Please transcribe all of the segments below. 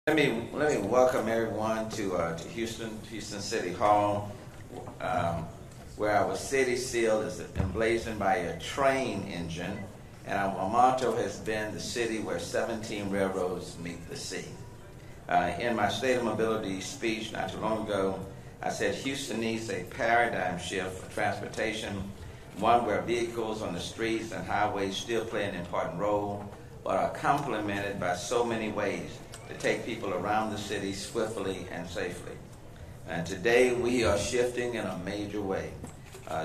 Let me welcome everyone to Houston City Hall, where our city seal is emblazoned by a train engine, and our motto has been the city where 17 railroads meet the sea. In my State of Mobility speech not too long ago, I said Houston needs a paradigm shift for transportation, one where vehicles on the streets and highways still play an important role, but are complemented by so many ways to take people around the city swiftly and safely. And today we are shifting in a major way,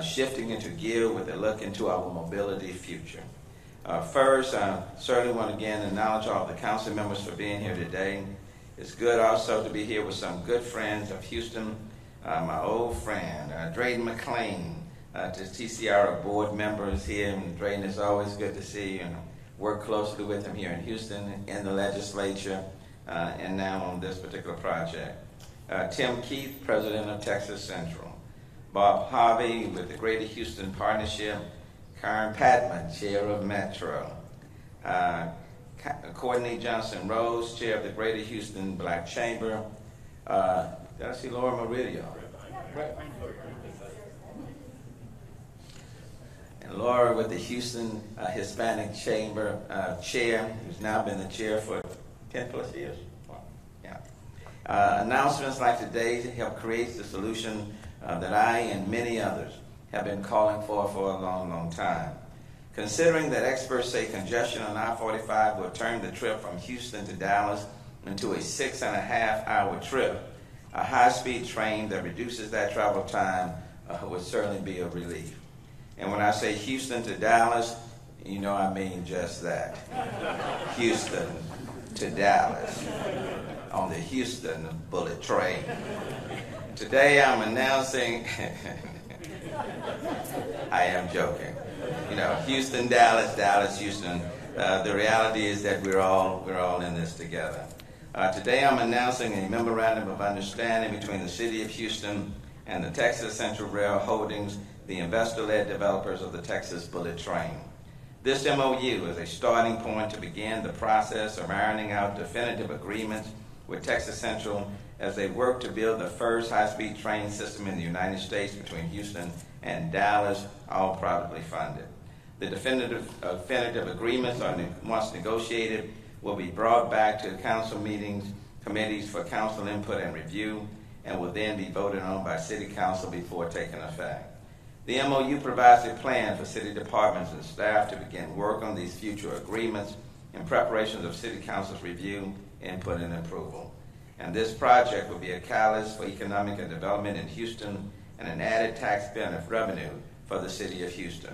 shifting into gear with a look into our mobility future. First, I certainly want to again acknowledge all the council members for being here today. It's good also to be here with some good friends of Houston, my old friend, Drayden McLean, to TCR board members here. And Drayden, it's always good to see you and work closely with him here in Houston, in the legislature, and now on this particular project. Tim Keith, president of Texas Central. Bob Harvey with the Greater Houston Partnership. Karen Patman, chair of Metro. Courtney Johnson Rose, chair of the Greater Houston Black Chamber. Did I see Laura Meridio? Right. And Laura with the Houston Hispanic Chamber chair, who's now been the chair for 10 plus years. Wow. Yeah. Announcements like today help create the solution that I and many others have been calling for a long, long time. Considering that experts say congestion on I-45 will turn the trip from Houston to Dallas into a 6.5-hour trip, a high-speed train that reduces that travel time would certainly be a relief. And when I say Houston to Dallas, you know I mean just that. Houston to Dallas on the Houston bullet train. Today I'm announcing, I am joking. You know, Houston, Dallas, Dallas, Houston. The reality is that we're all in this together. Today I'm announcing a memorandum of understanding between the City of Houston and the Texas Central Rail Holdings, the investor-led developers of the Texas Bullet Train. This MOU is a starting point to begin the process of ironing out definitive agreements with Texas Central as they work to build the first high-speed train system in the United States between Houston and Dallas, all privately funded. The definitive agreements, once negotiated, will be brought back to council committees for council input and review, and will then be voted on by City Council before taking effect. The MOU provides a plan for city departments and staff to begin work on these future agreements in preparation of City Council's review, input, and approval. And this project will be a catalyst for economic and development in Houston and an added tax benefit revenue for the City of Houston.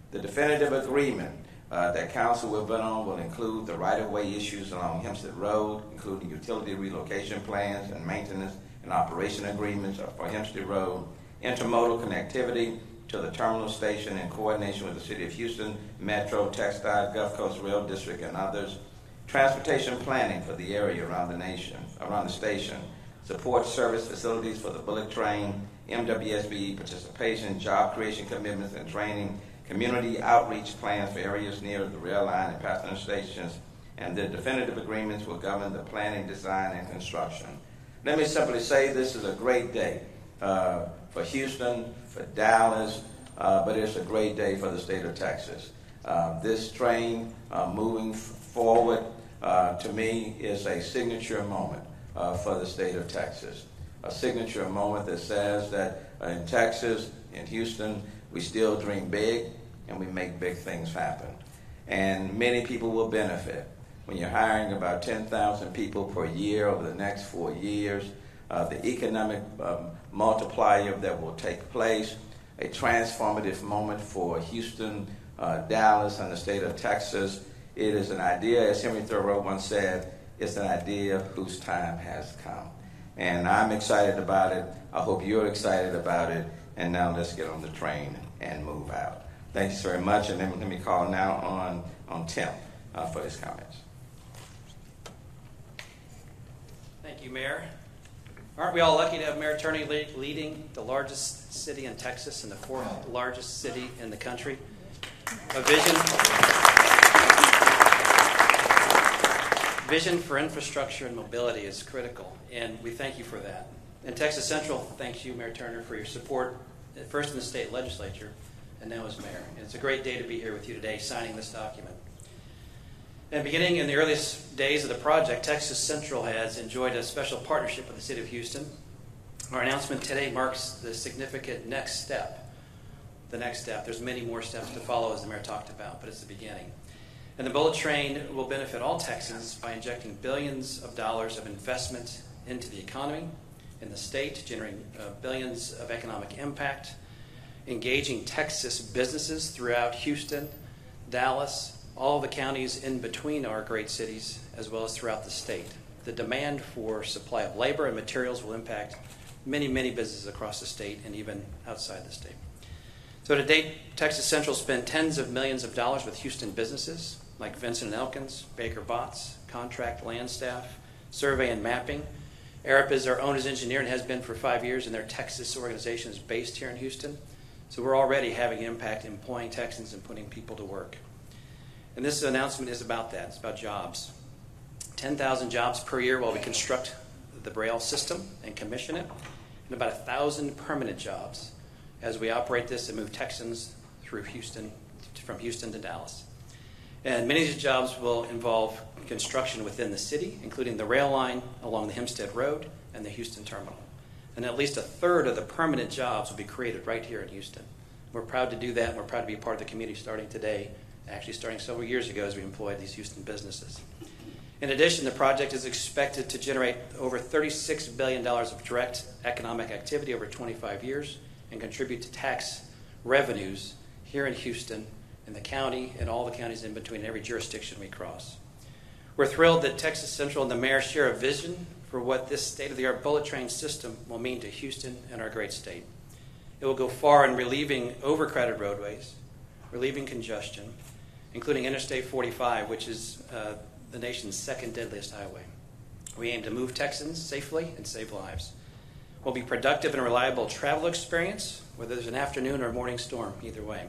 The definitive agreement that Council will vote on will include the right-of-way issues along Hempstead Road, including utility relocation plans and maintenance and operation agreements for Hempstead Road, intermodal connectivity to the terminal station in coordination with the City of Houston, Metro, TxDOT, Gulf Coast Rail District, and others, transportation planning for the area around the station, support service facilities for the bullet train, MWSB participation, job creation commitments and training, community outreach plans for areas near the rail line and passenger stations, and the definitive agreements will govern the planning, design, and construction. Let me simply say this is a great day for Houston, for Dallas, but it's a great day for the state of Texas. This train moving forward, to me, is a signature moment for the state of Texas. A signature moment that says that in Texas, in Houston, we still dream big and we make big things happen. And many people will benefit. When you're hiring about 10,000 people per year over the next 4 years, the economic multiplier that will take place, a transformative moment for Houston, Dallas, and the state of Texas. It is an idea, as Henry Thoreau once said, it's an idea whose time has come. And I'm excited about it. I hope you're excited about it. And now let's get on the train and move out. Thanks very much. And let me call now on Tim for his comments. Thank you, Mayor. Aren't we all lucky to have Mayor Turner leading the largest city in Texas and the fourth largest city in the country? A vision Vision for infrastructure and mobility is critical, and we thank you for that. And Texas Central thanks you, Mayor Turner, for your support, first in the state legislature and now as mayor. And it's a great day to be here with you today signing this document. And beginning in the earliest days of the project, Texas Central has enjoyed a special partnership with the City of Houston. Our announcement today marks the significant next step. The next step. There's many more steps to follow, as the mayor talked about, but it's the beginning. And the bullet train will benefit all Texans by injecting billions of dollars of investment into the economy in the state, generating billions of economic impact, engaging Texas businesses throughout Houston, Dallas, all the counties in between our great cities, as well as throughout the state. The demand for supply of labor and materials will impact many, many businesses across the state and even outside the state. So to date, Texas Central spent tens of millions of dollars with Houston businesses like Vincent & Elkins, Baker Botts, Contract Land Staff, Survey and Mapping. Arup is our owner's engineer and has been for 5 years, and their Texas organization is based here in Houston. So we're already having an impact employing Texans and putting people to work. And this announcement is about that. It's about jobs. 10,000 jobs per year while we construct the Braille system and commission it, and about 1,000 permanent jobs as we operate this and move Texans through Houston, from Houston to Dallas. And many of these jobs will involve construction within the city, including the rail line along the Hempstead Road and the Houston Terminal. And at least a third of the permanent jobs will be created right here in Houston. We're proud to do that, and we're proud to be a part of the community starting today, actually starting several years ago as we employed these Houston businesses. In addition, the project is expected to generate over $36 billion of direct economic activity over 25 years and contribute to tax revenues here in Houston, in the county, and all the counties in between, every jurisdiction we cross. We're thrilled that Texas Central and the mayor share a vision for what this state-of-the-art bullet train system will mean to Houston and our great state. It will go far in relieving overcrowded roadways, relieving congestion, including Interstate 45, which is the nation's second deadliest highway. We aim to move Texans safely and save lives. It will be productive and reliable travel experience, whether there's an afternoon or morning storm, either way.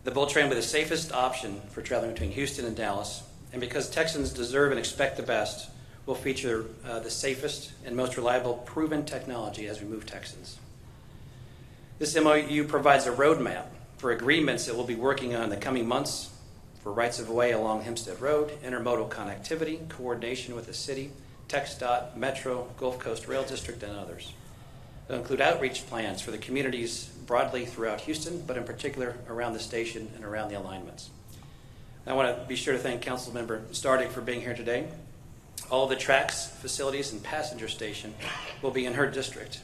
The bullet train will be the safest option for traveling between Houston and Dallas, and because Texans deserve and expect the best, we'll feature the safest and most reliable proven technology as we move Texans. This MOU provides a roadmap for agreements that we'll be working on in the coming months for rights of way along Hempstead Road, intermodal connectivity, coordination with the city, TxDOT, Metro, Gulf Coast Rail District, and others. They'll include outreach plans for the communities broadly throughout Houston, but in particular around the station and around the alignments. I want to be sure to thank Councilmember Stardick for being here today. All the tracks, facilities, and passenger station will be in her district.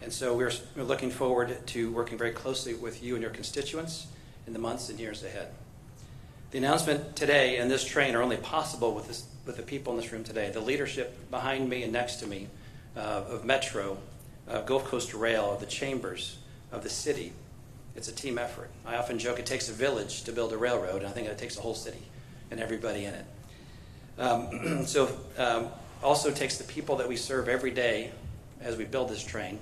And so we're looking forward to working very closely with you and your constituents in the months and years ahead. The announcement today and this train are only possible with the people in this room today. The leadership behind me and next to me of Metro, Gulf Coast Rail, of the chambers, of the city. It's a team effort. I often joke it takes a village to build a railroad, and I think it takes a whole city and everybody in it. Also takes the people that we serve every day as we build this train,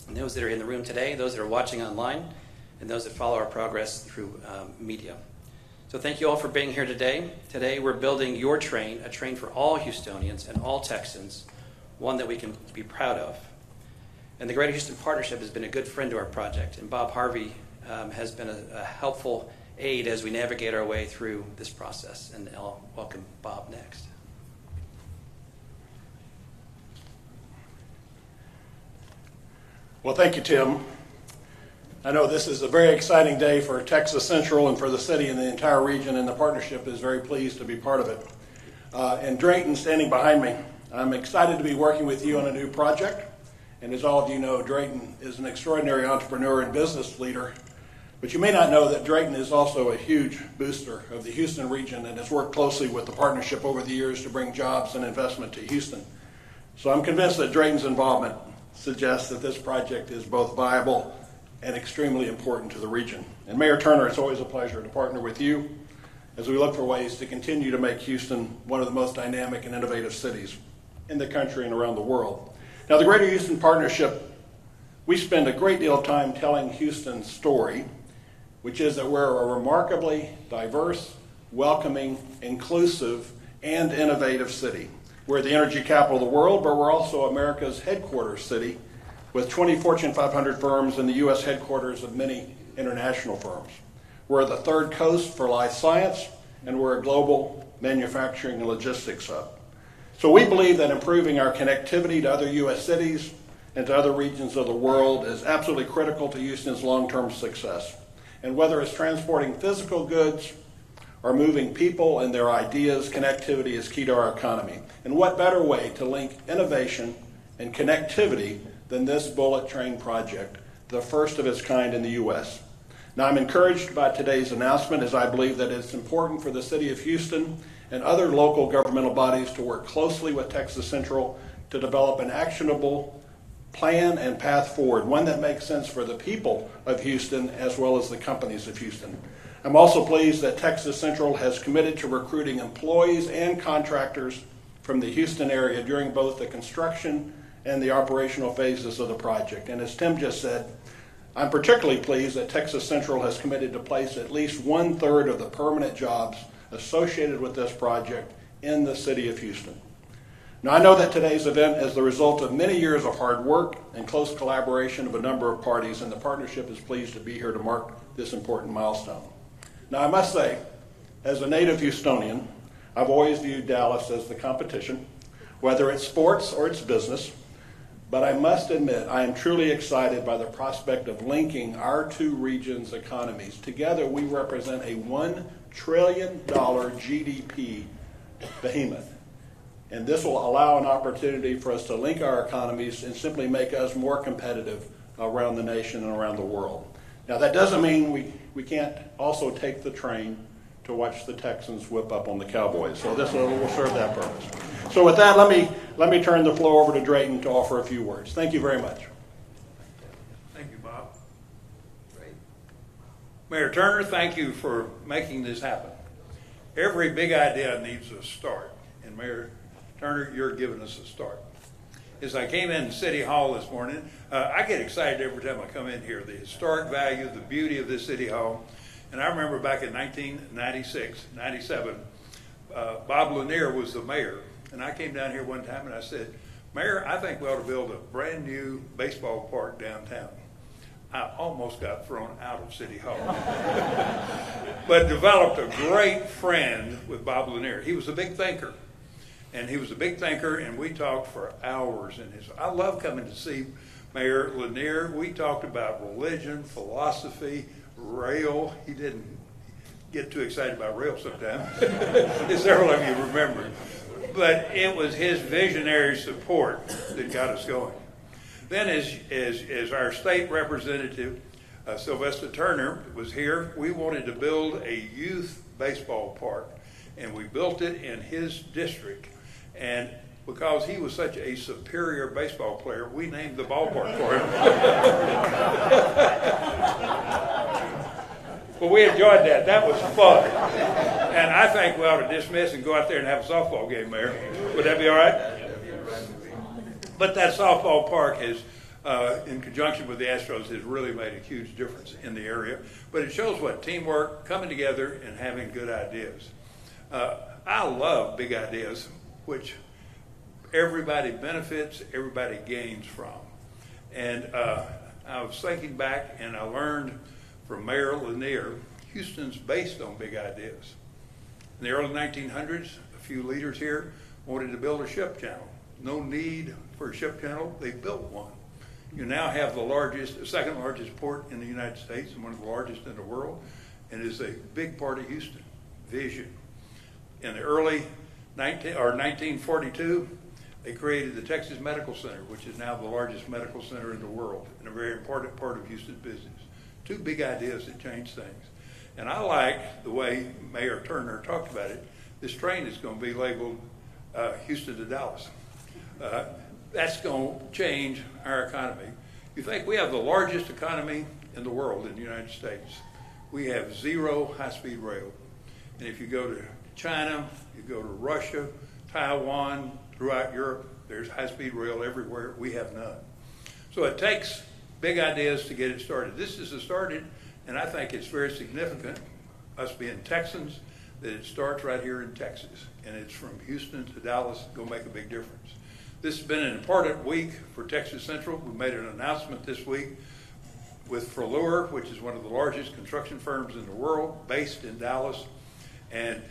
and those that are in the room today, those that are watching online, and those that follow our progress through media. So thank you all for being here today. Today we're building your train, a train for all Houstonians and all Texans, one that we can be proud of. And the Greater Houston Partnership has been a good friend to our project, and Bob Harvey has been a helpful aid as we navigate our way through this process. And I'll welcome Bob next. Well, thank you, Tim. I know this is a very exciting day for Texas Central and for the city and the entire region, and the partnership is very pleased to be part of it. And Drayton standing behind me, I'm excited to be working with you on a new project. And as all of you know, Drayton is an extraordinary entrepreneur and business leader. But you may not know that Drayton is also a huge booster of the Houston region and has worked closely with the partnership over the years to bring jobs and investment to Houston. So I'm convinced that Drayton's involvement suggests that this project is both viable and extremely important to the region. And Mayor Turner, it's always a pleasure to partner with you as we look for ways to continue to make Houston one of the most dynamic and innovative cities in the country and around the world. Now, the Greater Houston Partnership, we spend a great deal of time telling Houston's story, which is that we're a remarkably diverse, welcoming, inclusive, and innovative city. We're the energy capital of the world, but we're also America's headquarters city, with 20 Fortune 500 firms and the U.S. headquarters of many international firms. We're the third coast for life science, and we're a global manufacturing and logistics hub. So we believe that improving our connectivity to other U.S. cities and to other regions of the world is absolutely critical to Houston's long-term success. And whether it's transporting physical goods or moving people and their ideas, connectivity is key to our economy. And what better way to link innovation and connectivity than this bullet train project, the first of its kind in the U.S. Now, I'm encouraged by today's announcement, as I believe that it's important for the City of Houston and other local governmental bodies to work closely with Texas Central to develop an actionable plan and path forward, one that makes sense for the people of Houston as well as the companies of Houston. I'm also pleased that Texas Central has committed to recruiting employees and contractors from the Houston area during both the construction and the operational phases of the project. And as Tim just said, I'm particularly pleased that Texas Central has committed to place at least 1/3 of the permanent jobs associated with this project in the City of Houston. Now, I know that today's event is the result of many years of hard work and close collaboration of a number of parties, and the partnership is pleased to be here to mark this important milestone. Now, I must say, as a native Houstonian, I've always viewed Dallas as the competition, whether it's sports or it's business. But I must admit, I am truly excited by the prospect of linking our two regions' economies. Together, we represent a $1 trillion GDP behemoth. And this will allow an opportunity for us to link our economies and simply make us more competitive around the nation and around the world. Now, that doesn't mean we can't also take the train to watch the Texans whip up on the Cowboys. So this will serve that purpose. So with that, let me turn the floor over to Drayton to offer a few words. Thank you very much. Thank you, Bob. Great. Mayor Turner, thank you for making this happen. Every big idea needs a start, and Mayor Turner, you're giving us a start. As I came in City Hall this morning, I get excited every time I come in here. The historic value, the beauty of this City Hall. And I remember back in 1996, 97, Bob Lanier was the mayor. And I came down here one time and I said, Mayor, I think we ought to build a brand new baseball park downtown. I almost got thrown out of City Hall. But developed a great friend with Bob Lanier. He was a big thinker. And he was a big thinker, and we talked for hours. I love coming to see Mayor Lanier. We talked about religion, philosophy, rail. He didn't get too excited about rail sometimes, as several of you remember. But it was his visionary support that got us going. Then as our state representative, Sylvester Turner, was here, we wanted to build a youth baseball park. And we built it in his district. And because he was such a superior baseball player, we named the ballpark for him. Well, we enjoyed that. That was fun. And I think we ought to dismiss and go out there and have a softball game, Mayor. Would that be all right? But that softball park is, in conjunction with the Astros, has really made a huge difference in the area. But it shows what teamwork, coming together, and having good ideas. I love big ideas, which everybody benefits, everybody gains from. And I was thinking back, and I learned from Mayor Lanier, Houston's based on big ideas. In the early 1900s, a few leaders here wanted to build a ship channel. No need for a ship channel, they built one. You now have the second largest port in the United States and one of the largest in the world, and is a big part of Houston. Vision. In the early 1942, they created the Texas Medical Center, which is now the largest medical center in the world and a very important part of Houston's business. Two big ideas that changed things. And I like the way Mayor Turner talked about it. This train is going to be labeled Houston to Dallas. That's going to change our economy. You think we have the largest economy in the world in the United States. We have 0 high-speed rail. And if you go to China, you go to Russia, Taiwan, throughout Europe, there's high-speed rail everywhere. We have none. So it takes big ideas to get it started. This is started, and I think it's very significant, us being Texans, that it starts right here in Texas, and it's from Houston to Dallas. Going to make a big difference. This has been an important week for Texas Central. We made an announcement this week with Frelure, which is one of the largest construction firms in the world, based in Dallas, and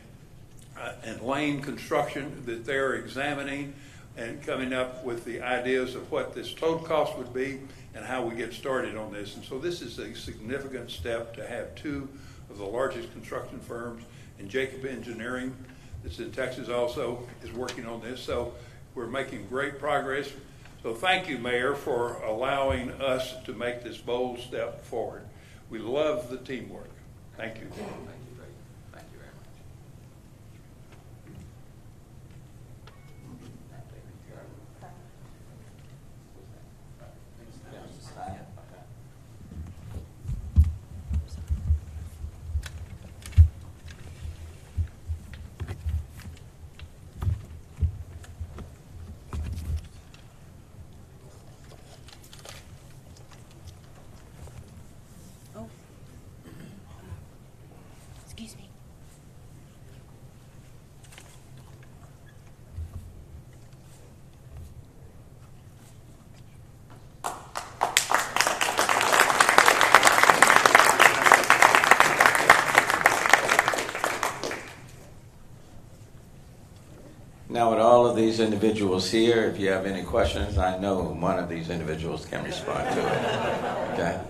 Lane Construction, that they're examining and coming up with the ideas of what this total cost would be and how we get started on this. And so this is a significant step to have two of the largest construction firms, and Jacob Engineering, that's in Texas also, is working on this. So we're making great progress. So thank you, Mayor, for allowing us to make this bold step forward. We love the teamwork. Thank you. Thank you very much. Oh. Excuse me. Now, with all of these individuals here, if you have any questions, I know one of these individuals can respond to it. Okay?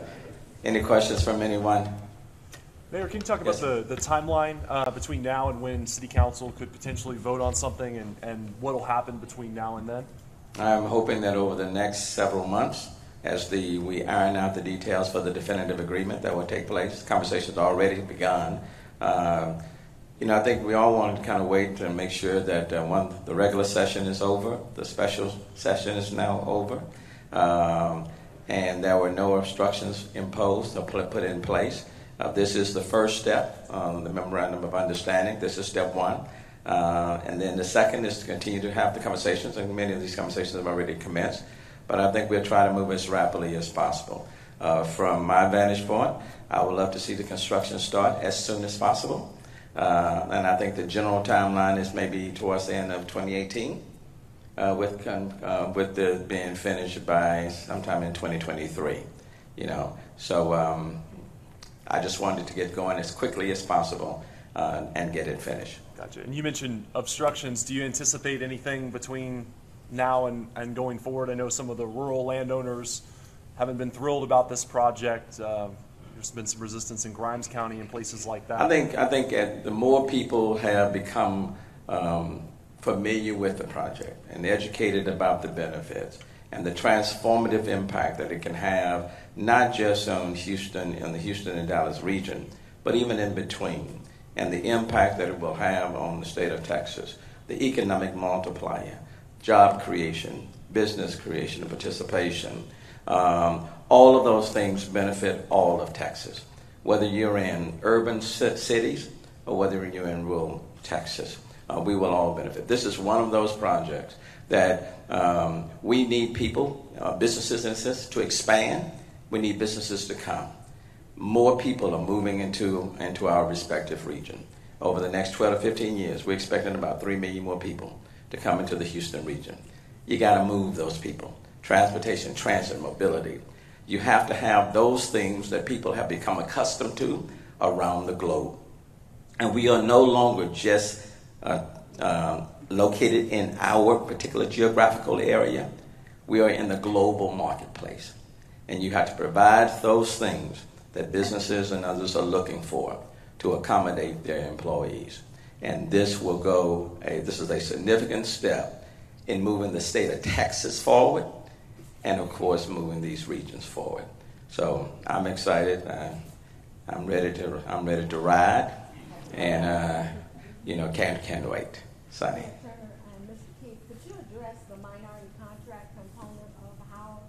Any questions from anyone? Mayor, can you talk about the timeline between now and when City Council could potentially vote on something, and what will happen between now and then? I'm hoping that over the next several months, as we iron out the details for the definitive agreement that will take place, conversations already begun. I think we all want to kind of wait to make sure that the regular session is over, the special session is now over, and there were no obstructions imposed or put in place. This is the first step, the memorandum of understanding. This is step one. And then the second is to continue to have the conversations, and many of these conversations have already commenced. But I think we'll try to move as rapidly as possible. From my vantage point, I would love to see the construction start as soon as possible. And I think the general timeline is maybe towards the end of 2018, with the being finished by sometime in 2023. So I just wanted to get going as quickly as possible and get it finished. Gotcha. And you mentioned obstructions. Do you anticipate anything between now and going forward? I know some of the rural landowners haven't been thrilled about this project. There's been some resistance in Grimes County and places like that. I think the more people have become familiar with the project and educated about the benefits and the transformative impact that it can have, not just on Houston, in the Houston and Dallas region, but even in between, and the impact that it will have on the state of Texas, the economic multiplier, job creation, business creation, and participation. All of those things benefit all of Texas, whether you're in urban cities or whether you're in rural Texas. We will all benefit. This is one of those projects that we need people, businesses in a sense, to expand. We need businesses to come. More people are moving into our respective region. Over the next 12 to 15 years, we're expecting about 3 million more people to come into the Houston region. You got to move those people. Transportation, transit, mobility. You have to have those things that people have become accustomed to around the globe. And we are no longer just located in our particular geographical area. We are in the global marketplace. And you have to provide those things that businesses and others are looking for to accommodate their employees. And this is a significant step in moving the state of Texas forward, and of course moving these regions forward. So I'm excited. I'm ready to ride, and can't wait. Sonny. Turner and Mr. Keith, could you address the minority contract component of how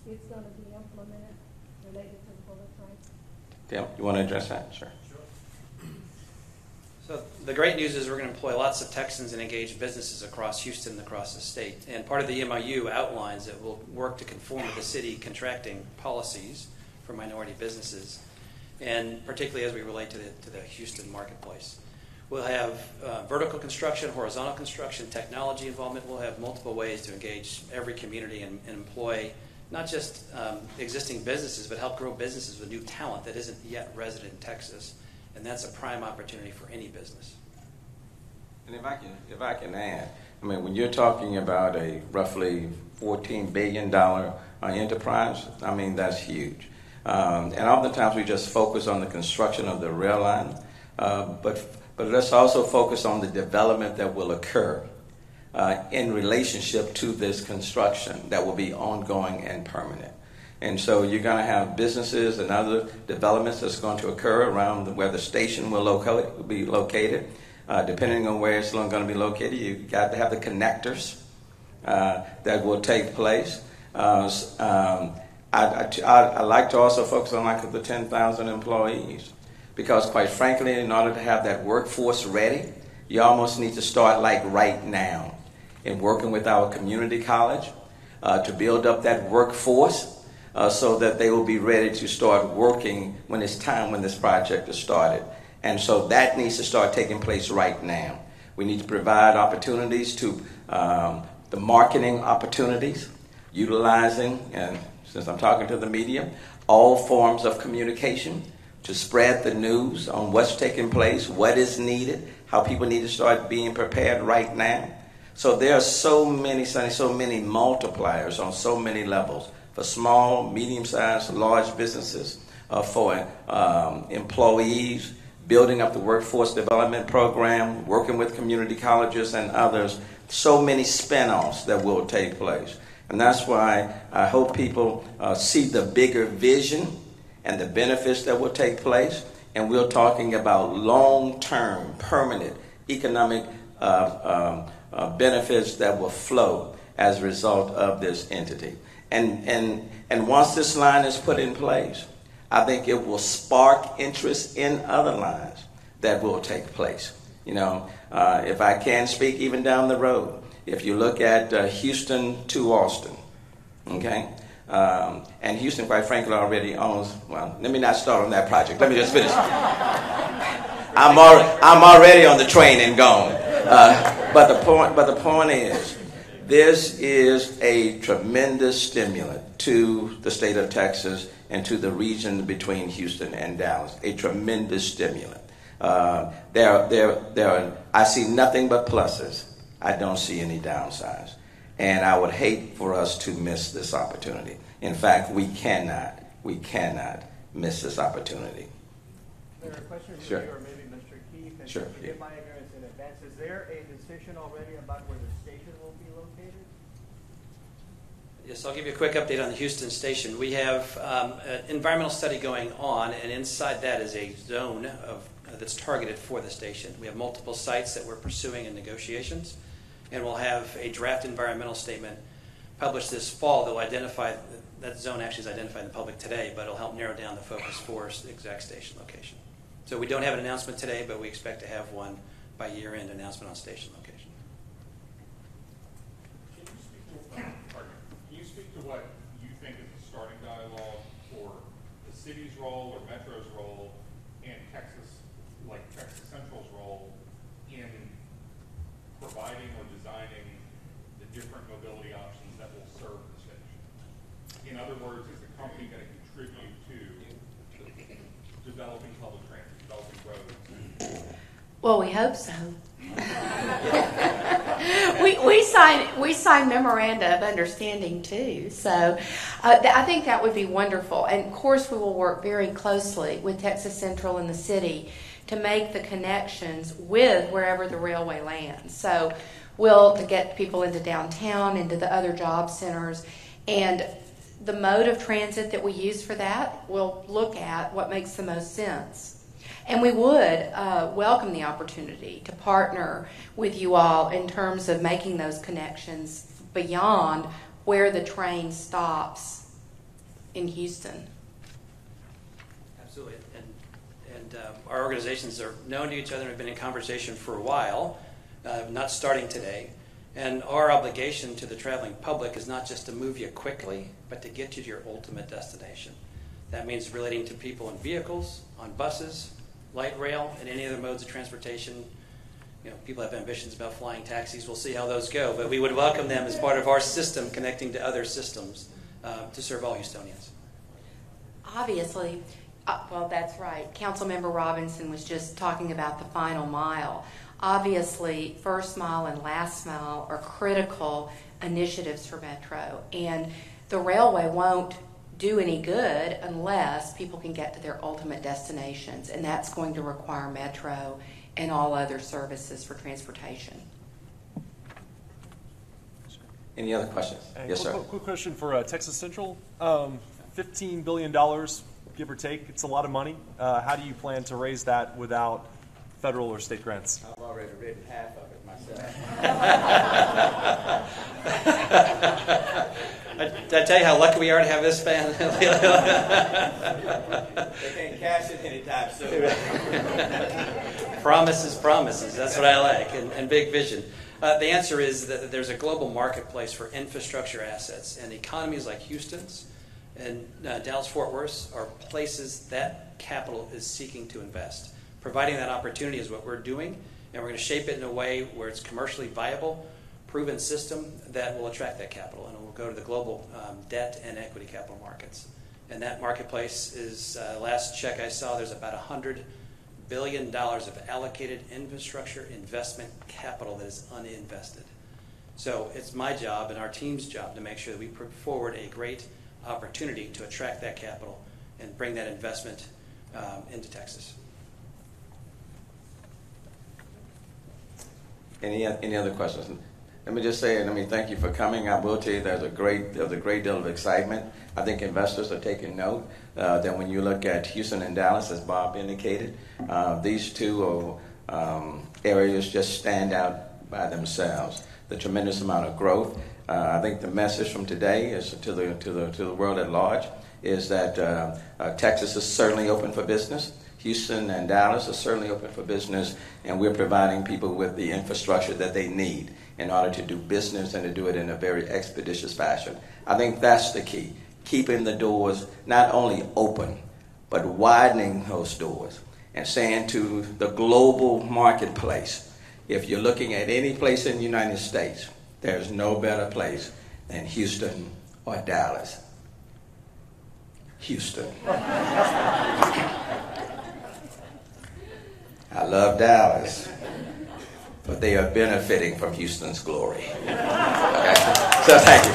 it's going to be implemented related to the bullet train? Tim, you want to address that? Sure. So the great news is we're going to employ lots of Texans and engage businesses across Houston and across the state. And part of the MOU outlines that we'll work to conform to the city contracting policies for minority businesses, and particularly as we relate to the Houston marketplace. We'll have vertical construction, horizontal construction, technology involvement. We'll have multiple ways to engage every community and employ not just existing businesses, but help grow businesses with new talent that isn't yet resident in Texas. And that's a prime opportunity for any business. And if I can add, I mean, when you're talking about a roughly $14 billion enterprise, I mean, that's huge. And oftentimes we just focus on the construction of the rail line, but let's also focus on the development that will occur in relationship to this construction that will be ongoing and permanent. And so you're going to have businesses and other developments that's going to occur around where the station will be located. Depending on where it's going to be located, you've got to have the connectors that will take place. I like to also focus on like the 10,000 employees, because quite frankly, in order to have that workforce ready, you almost need to start like right now in working with our community college to build up that workforce so that they will be ready to start working when it's time when this project is started. And so that needs to start taking place right now. We need to provide opportunities to the marketing opportunities, utilizing, and since I'm talking to the media, all forms of communication to spread the news on what's taking place, what is needed, how people need to start being prepared right now. So there are so many multipliers on so many levels for small, medium-sized, large businesses, for employees, building up the workforce development program, working with community colleges and others, so many spin-offs that will take place. And that's why I hope people see the bigger vision and the benefits that will take place. And we're talking about long-term, permanent economic benefits that will flow as a result of this entity. And once this line is put in place, I think it will spark interest in other lines that will take place. You know, if I can speak even down the road, if you look at Houston to Austin, okay, and Houston, quite frankly, already owns, well, let me not start on that project. Let me just finish. I'm already on the train and gone. But the point is, this is a tremendous stimulant to the state of Texas and to the region between Houston and Dallas. A tremendous stimulant. I see nothing but pluses. I don't see any downsides. And I would hate for us to miss this opportunity. In fact, we cannot miss this opportunity. There are questions Sure. for you or maybe Mr. Keith. And Sure. to get my ignorance in advance, is there a decision already about where the station will be located? Yes, I'll give you a quick update on the Houston station. We have an environmental study going on, and inside that is a zone that's targeted for the station. We have multiple sites that we're pursuing in negotiations, and we'll have a draft environmental statement published this fall that will identify, that zone actually is identified in the public today, but it'll help narrow down the focus for the exact station location. So we don't have an announcement today, but we expect to have one by year-end announcement on station location. Can you speak to what you think is the starting dialogue for the city's role or Metro's role and Texas Central's role in providing or designing the different mobility options that will serve the station? In other words, is the company going to contribute to developing public transit, developing roads? Well, we hope so. we sign memoranda of understanding too. So I think that would be wonderful. And of course, we will work very closely with Texas Central and the city to make the connections with wherever the railway lands. So to get people into downtown, into the other job centers, and the mode of transit that we use for that, we'll look at what makes the most sense. And we would welcome the opportunity to partner with you all in terms of making those connections beyond where the train stops in Houston. Absolutely. And our organizations are known to each other and have been in conversation for a while, not starting today. And our obligation to the traveling public is not just to move you quickly, but to get you to your ultimate destination. That means relating to people in vehicles, on buses, light rail, and any other modes of transportation People have ambitions about flying taxis. We'll see how those go. But we would welcome them as part of our system connecting to other systems to serve all Houstonians. Obviously, well, that's right. Councilmember Robinson was just talking about the final mile. Obviously, first mile and last mile are critical initiatives for Metro. And the railway won't do any good unless people can get to their ultimate destinations. And that's going to require Metro and all other services for transportation. Any other questions? Yes, sir. Quick question for Texas Central. $15 billion, give or take. It's a lot of money. How do you plan to raise that without federal or state grants? I've already written half of it myself. Did I tell you how lucky we are to have this fan? They can't cash it anytime soon. Promises. That's what I like, and big vision. The answer is that there's a global marketplace for infrastructure assets, and economies like Houston's and Dallas-Fort Worth are places that capital is seeking to invest. Providing that opportunity is what we're doing, and we're going to shape it in a way where it's commercially viable, proven system that will attract that capital, and it will go to the global debt and equity capital markets. And that marketplace is, last check I saw, there's about $100 billion of allocated infrastructure investment capital that is uninvested. So it's my job and our team's job to make sure that we put forward a great opportunity to attract that capital and bring that investment into Texas. Any other questions? Let me just say, thank you for coming. I will tell you there's a great deal of excitement. I think investors are taking note that when you look at Houston and Dallas, as Bob indicated, these two areas just stand out by themselves. The tremendous amount of growth. I think the message from today is to the world at large is that Texas is certainly open for business. Houston and Dallas are certainly open for business, and we're providing people with the infrastructure that they need in order to do business and to do it in a very expeditious fashion. I think that's the key, keeping the doors not only open, but widening those doors and saying to the global marketplace, if you're looking at any place in the United States, there's no better place than Houston or Dallas. Houston. I love Dallas, but they are benefiting from Houston's glory. Okay? So thank you.